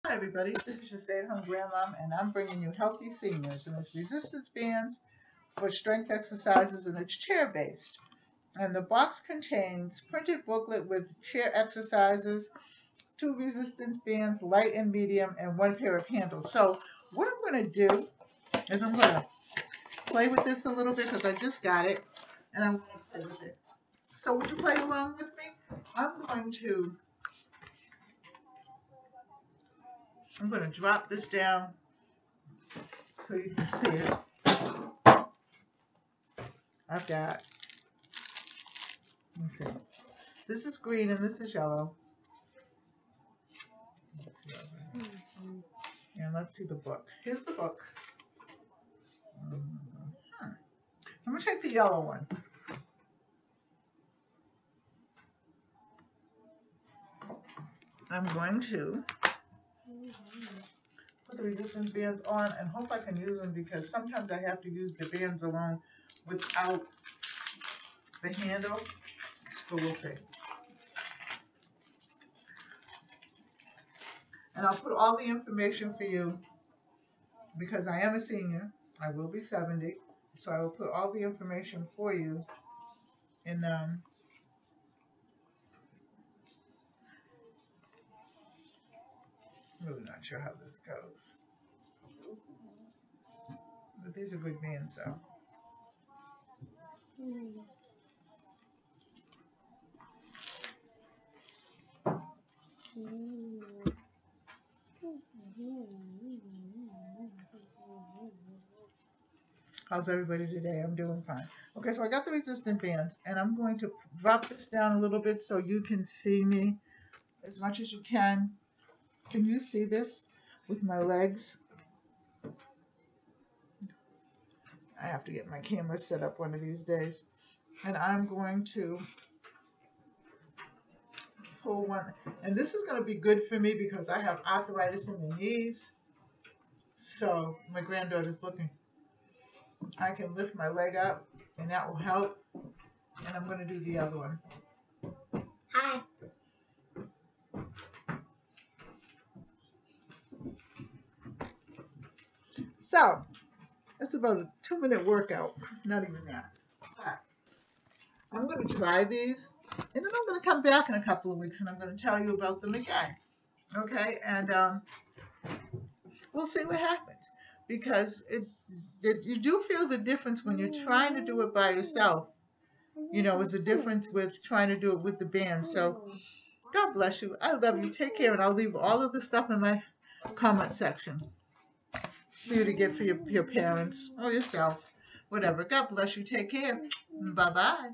Hi everybody, this is your stay-at-home grandmom, and I'm bringing you Healthy Seniors, and it's resistance bands for strength exercises, and it's chair-based. And the box contains printed booklet with chair exercises, 2 resistance bands, light and medium, and 1 pair of handles. So what I'm going to do is I'm going to play with this a little bit because I just got it, and I'm going to play with it. So would you play along with me? I'm going to drop this down so you can see it. I've got, let me see, this is green and this is yellow. And let's see the book. Here's the book. So I'm going to take the yellow one. I'm going to put the resistance bands on and hope I can use them, because sometimes I have to use the bands alone without the handle. So we'll see. And I'll put all the information for you, because I am a senior. I will be 70. So I will put all the information for you in I'm really not sure how this goes. But these are good bands though. How's everybody today? I'm doing fine. Okay, so I got the resistant bands, and I'm going to drop this down a little bit so you can see me as much as you can. Can you see this with my legs? I have to get my camera set up one of these days. And I'm going to pull one. And this is going to be good for me because I have arthritis in the knees. So my granddaughter's looking. I can lift my leg up, and that will help. And I'm going to do the other one. Hi. So, that's about a 2-minute workout. Not even that. Right. I'm going to try these, and then I'm going to come back in a couple of weeks, and I'm going to tell you about them again. Okay? And we'll see what happens. Because you do feel the difference when you're trying to do it by yourself. You know, it's a difference with trying to do it with the band. So, God bless you. I love you. Take care, and I'll leave all of the stuff in my comment section for you to get for your parents or yourself. Whatever. God bless you. Take care. Bye-bye.